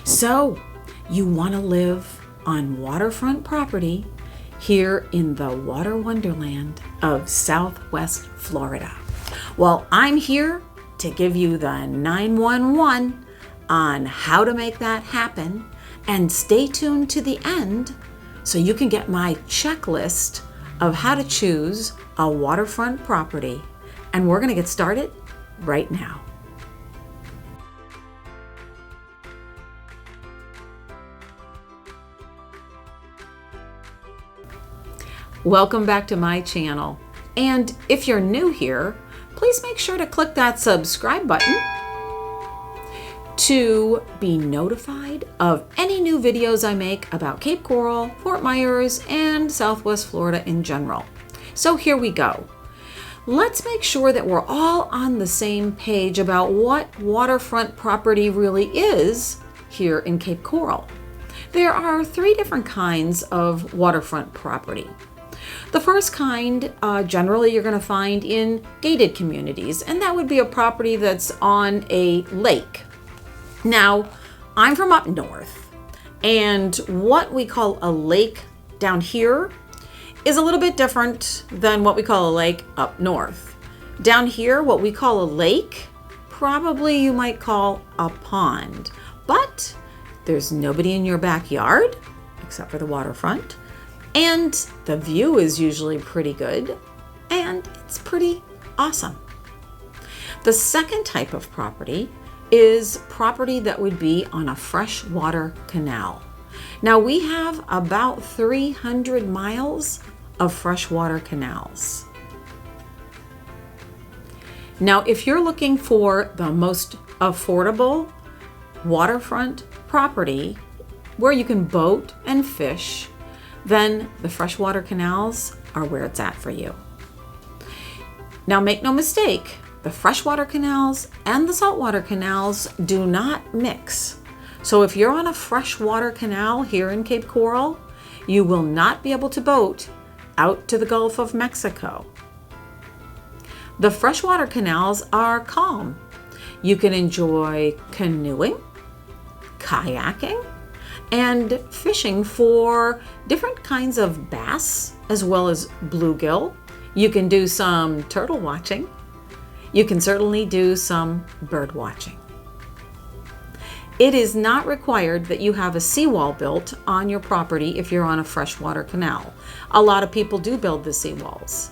So, you want to live on waterfront property here in the water wonderland of Southwest Florida. Well, I'm here to give you the 911 on how to make that happen, and stay tuned to the end so you can get my checklist of how to choose a waterfront property. And we're going to get started right now. Welcome back to my channel. And if you're new here, please make sure to click that subscribe button to be notified of any new videos I make about Cape Coral, Fort Myers, and Southwest Florida in general. So here we go. Let's make sure that we're all on the same page about what waterfront property really is here in Cape Coral. There are three different kinds of waterfront property. The first kind, generally you're going to find in gated communities, and that would be a property that's on a lake. Now, I'm from up north, and what we call a lake down here is a little bit different than what we call a lake up north. Down here, what we call a lake, probably you might call a pond, but there's nobody in your backyard except for the waterfront. And the view is usually pretty good, and it's pretty awesome. The second type of property is property that would be on a freshwater canal. Now, we have about 300 miles of freshwater canals. Now, if you're looking for the most affordable waterfront property where you can boat and fish, then the freshwater canals are where it's at for you. Now, make no mistake, the freshwater canals and the saltwater canals do not mix. So if you're on a freshwater canal here in Cape Coral, you will not be able to boat out to the Gulf of Mexico. The freshwater canals are calm. You can enjoy canoeing, kayaking, and fishing for different kinds of bass as well as bluegill. You can do some turtle watching. You can certainly do some bird watching. It is not required that you have a seawall built on your property if you're on a freshwater canal. A lot of people do build the seawalls.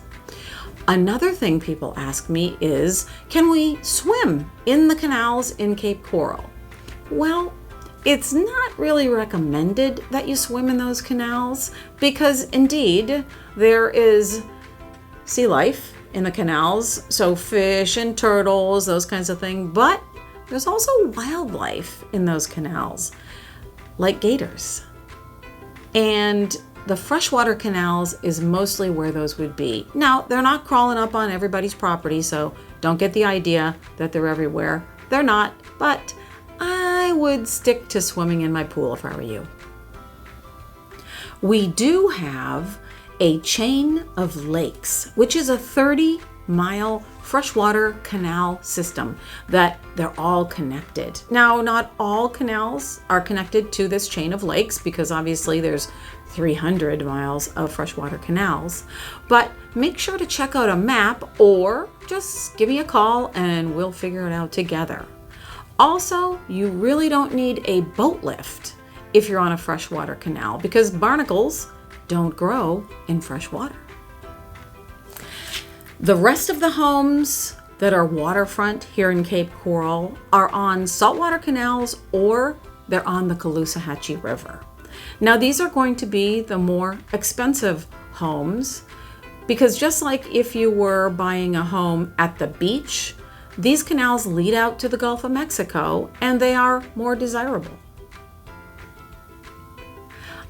Another thing people ask me is, can we swim in the canals in Cape Coral? Well, it's not really recommended that you swim in those canals because indeed there is sea life in the canals, so fish and turtles, those kinds of things, but there's also wildlife in those canals, like gators. And the freshwater canals is mostly where those would be. Now, they're not crawling up on everybody's property, so don't get the idea that they're everywhere. They're not, but I would stick to swimming in my pool if I were you. We do have a chain of lakes, which is a 30-mile freshwater canal system that they're all connected. Now, not all canals are connected to this chain of lakes because obviously there's 300 miles of freshwater canals, but make sure to check out a map or just give me a call and we'll figure it out together. Also, you really don't need a boat lift if you're on a freshwater canal because barnacles don't grow in fresh water. The rest of the homes that are waterfront here in Cape Coral are on saltwater canals or they're on the Caloosahatchee River. Now, these are going to be the more expensive homes because just like if you were buying a home at the beach, these canals lead out to the Gulf of Mexico and they are more desirable.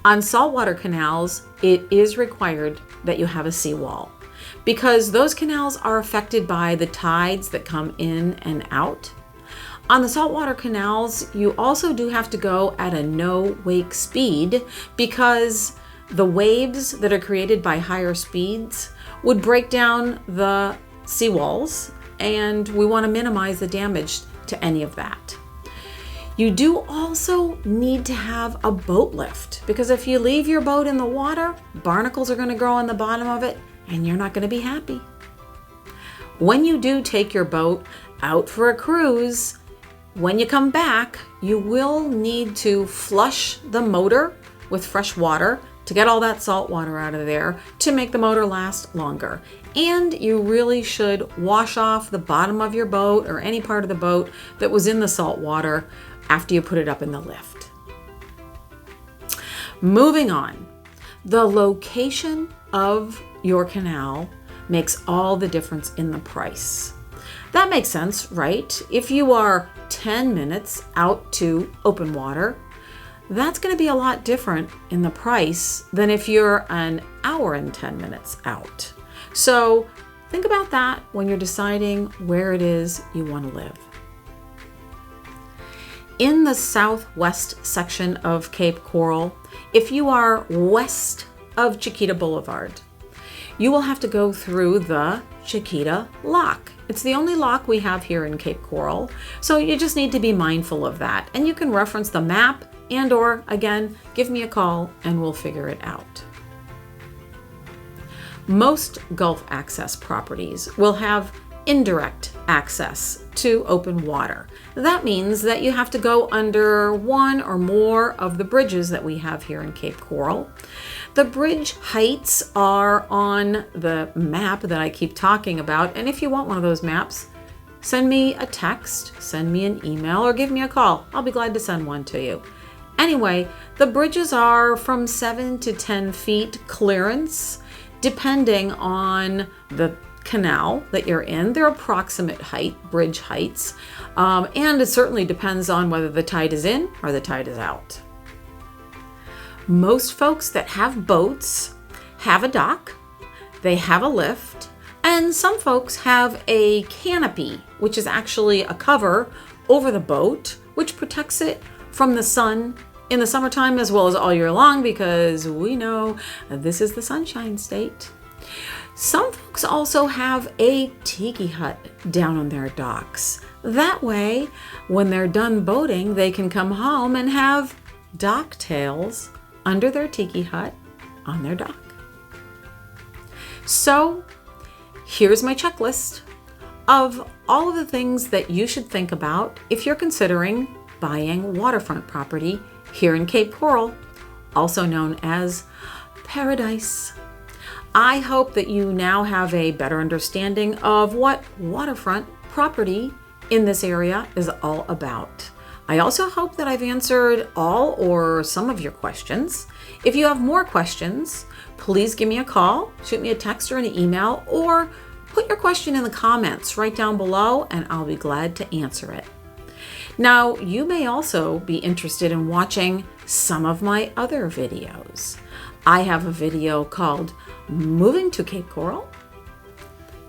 On saltwater canals, it is required that you have a seawall because those canals are affected by the tides that come in and out. On the saltwater canals, you also do have to go at a no-wake speed because the waves that are created by higher speeds would break down the seawalls, and we want to minimize the damage to any of that. You do also need to have a boat lift, because if you leave your boat in the water, barnacles are going to grow on the bottom of it and you're not going to be happy. When you do take your boat out for a cruise, when you come back, you will need to flush the motor with fresh water to get all that salt water out of there to make the motor last longer. And you really should wash off the bottom of your boat or any part of the boat that was in the salt water after you put it up in the lift. Moving on, the location of your canal makes all the difference in the price. That makes sense, right? If you are 10 minutes out to open water, that's going to be a lot different in the price than if you're an hour and 10 minutes out. So think about that when you're deciding where it is you want to live. In the southwest section of Cape Coral, if you are west of Chiquita Boulevard, you will have to go through the Chiquita Lock. It's the only lock we have here in Cape Coral, so you just need to be mindful of that. And you can reference the map and/or, again, give me a call and we'll figure it out. Most Gulf access properties will have indirect access to open water. That means that you have to go under one or more of the bridges that we have here in Cape Coral. The bridge heights are on the map that I keep talking about, and if you want one of those maps, send me a text, send me an email, or give me a call. I'll be glad to send one to you. Anyway, the bridges are from 7 to 10 feet clearance, depending on the canal that you're in, their approximate height, bridge heights, and it certainly depends on whether the tide is in or the tide is out. Most folks that have boats have a dock, they have a lift, and some folks have a canopy, which is actually a cover over the boat, which protects it from the sun in the summertime as well as all year long, because we know this is the Sunshine State. Some folks also have a tiki hut down on their docks. That way, when they're done boating, they can come home and have dock tails under their tiki hut on their dock. So, here's my checklist of all of the things that you should think about if you're considering buying waterfront property here in Cape Coral, also known as Paradise. I hope that you now have a better understanding of what waterfront property in this area is all about. I also hope that I've answered all or some of your questions. If you have more questions, please give me a call, shoot me a text or an email, or put your question in the comments right down below and I'll be glad to answer it. Now, you may also be interested in watching some of my other videos. I have a video called Moving to Cape Coral.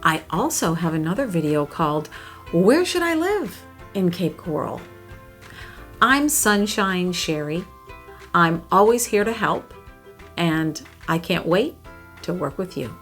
I also have another video called Where Should I Live in Cape Coral? I'm Sunshine Sherry. I'm always here to help, and I can't wait to work with you.